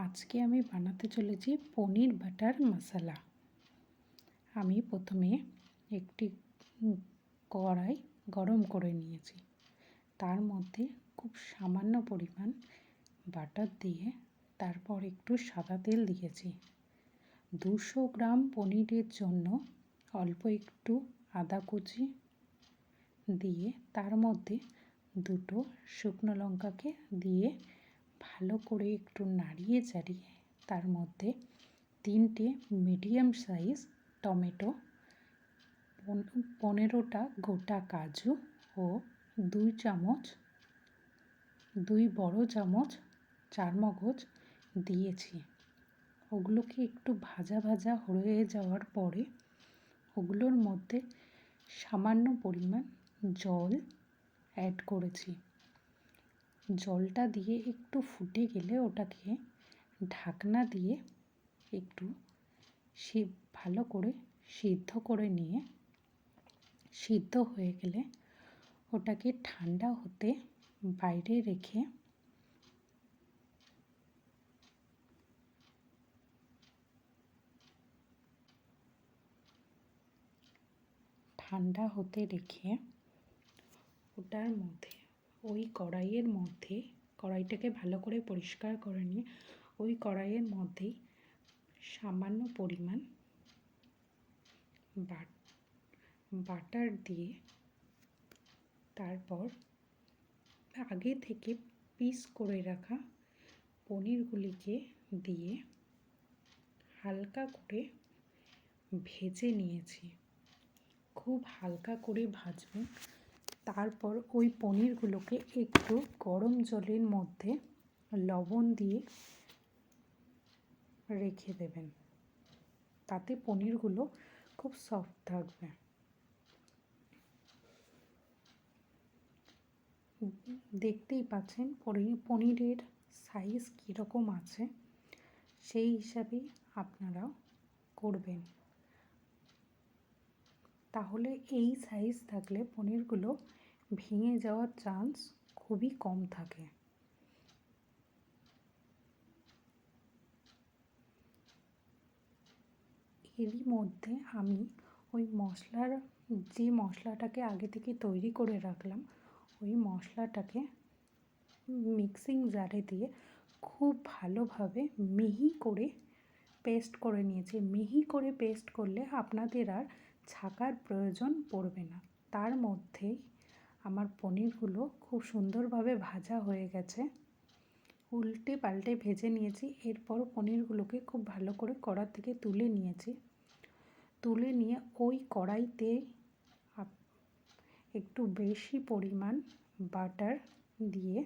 আজকে আমি বানাতে চলেছি পনির বাটার মশলা। আমি প্রথমে একটি কড়াই গরম করে নিয়েছি। তার মধ্যে খুব সামান্য পরিমাণ বাটার দিয়ে তারপর একটু সাদা তেল দিয়েছি। 200 গ্রাম পনিরের জন্য অল্প একটু আদা কুচি দিয়ে তার মধ্যে 2টো শুকনো লঙ্কাকে দিয়ে ভালো করে একটু নাড়িয়ে চাড়িয়ে তার মধ্যে 3টে মিডিয়াম সাইজ টমেটো, 15টা গোটা কাজু ও 2 বড় চামচ চারমগজ দিয়েছি। ওগুলোকে একটু ভাজা ভাজা হয়ে যাওয়ার পরে ওগুলোর মধ্যে সামান্য পরিমাণ জল অ্যাড করেছি। জলটা দিয়ে একটু ফুটে গেলে ওটাকে ঢাকনা দিয়ে একটু ভালো করে সিদ্ধ করে নিয়ে সিদ্ধ হয়ে গেলে ওটাকে ঠান্ডা হতে বাইরে রেখে ওটার মধ্যে ওই কড়াইটাকে ভালো করে পরিষ্কার করে নিয়ে ওই কড়াইয়ের মধ্যেই সামান্য পরিমাণ বাটার দিয়ে তারপর আগে থেকে পিস করে রাখা পনিরগুলিকে দিয়ে হালকা করে ভেজে নিয়েছি। খুব হালকা করে ভাজবেন। তারপর ওই পনিরগুলোকে একটু গরম জলের মধ্যে লবণ দিয়ে রেখে দেবেন, তাতে পনিরগুলো খুব সফট থাকবে। দেখতেই পাচ্ছেন পনিরের সাইজ কীরকম আছে, সেই হিসাবেই আপনারাও করবেন। তাহলে এই সাইজ থাকলে পনিরগুলো ভেঙে যাওয়ার চান্স খুবই কম থাকে। এরই মধ্যে আমি ওই মশলাটাকে আগে থেকে তৈরি করে রাখলাম, ওই মশলাটাকে মিক্সিং জারে দিয়ে খুব ভালোভাবে মিহি করে পেস্ট করে নিয়েছি। মিহি করে পেস্ট করলে আপনাদের আর ছাকার প্রয়োজন পড়বে না। তার মধ্যেই আমার পনিরগুলো খুব সুন্দরভাবে ভাজা হয়ে গেছে। উল্টে পাল্টে ভেজে নিয়েছি। এরপর পনিরগুলোকে খুব ভালো করে কড়া থেকে তুলে নিয়েছি। তুলে নিয়ে ওই কড়াইতে একটু বেশি পরিমাণ বাটার দিয়ে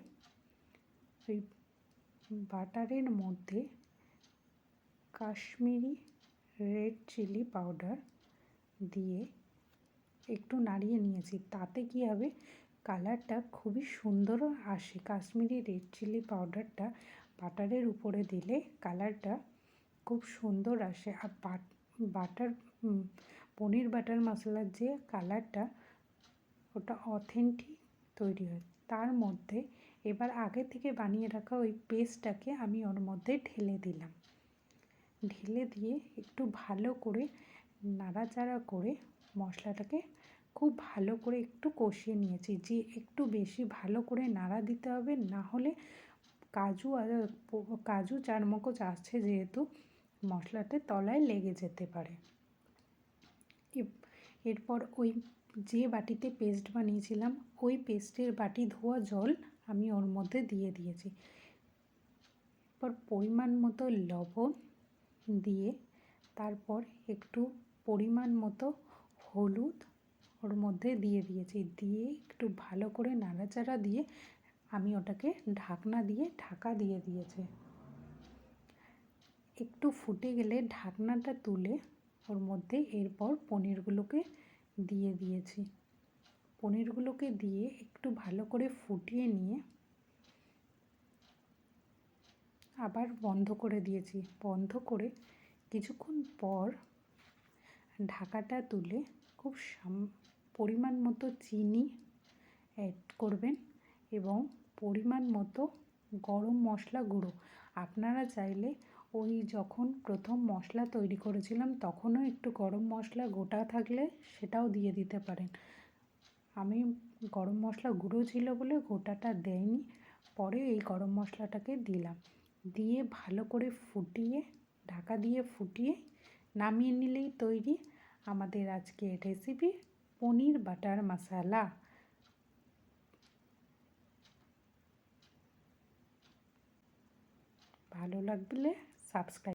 ওই বাটারের মধ্যে কাশ্মীরি রেড চিলি পাউডার দিয়ে একটু নাড়িয়ে নিয়েছি। তাতে কী হবে, কালারটা খুবই সুন্দর আসে। কাশ্মীরি রেড চিলি পাউডারটা বাটারের উপরে দিলে কালারটা খুব সুন্দর আসে। আর পনির বাটার মশলার যে কালারটা, ওটা অথেন্টিক তৈরি হয়। তার মধ্যে এবার আগে থেকে বানিয়ে রাখা ওই পেস্টটাকে আমি ওর মধ্যে ঢেলে দিলাম। ঢেলে দিয়ে একটু ভালো করে নাড়াচাড়া করে মশলাটাকে খুব ভালো করে একটু কষিয়ে নিয়েছি। যে একটু বেশি ভালো করে নাড়া দিতে হবে, না হলে কাজু চারমগজ আছে যেহেতু, মশলাতে তলায় লেগে যেতে পারে। এরপর ওই যে বাটিতে পেস্ট বানিয়েছিলাম ওই পেস্টের বাটি ধোয়া জল আমি ওর মধ্যে দিয়ে দিয়েছি। এরপর পরিমাণ মতো লবণ দিয়ে তারপর একটু পরিমাণ মতো হলুদ ওর মধ্যে দিয়ে দিয়েছি। দিয়ে একটু ভালো করে নাড়াচাড়া দিয়ে আমি ওটাকে ঢাকনা দিয়ে ঢাকা দিয়ে দিয়েছি। একটু ফুটে গেলে ঢাকনাটা তুলে ওর মধ্যে এরপর পনিরগুলোকে দিয়ে দিয়েছি। পনিরগুলোকে দিয়ে একটু ভালো করে ফুটিয়ে নিয়ে আবার বন্ধ করে দিয়েছি। বন্ধ করে কিছুক্ষণ পর ঢাকাটা তুলে খুব পরিমাণ মতো চিনি অ্যাড করবেন এবং পরিমাণ মতো গরম মশলা গুঁড়ো। আপনারা চাইলে ওই যখন প্রথম মশলা তৈরি করেছিলাম তখনও একটু গরম মশলা গোটা থাকলে সেটাও দিয়ে দিতে পারেন। আমি গরম মশলা গুঁড়ো ছিল বলে গোটাটা দেইনি, পরে এই গরম মশলাটাকে দিলাম, দিয়ে ভালো করে ফুটিয়ে ঢাকা দিয়ে ফুটিয়ে নামিয়ে নিলেই তৈরি আমাদের আজকের রেসিপি পনির বাটার মশলা। ভালো লাগলে সাবস্ক্রাইব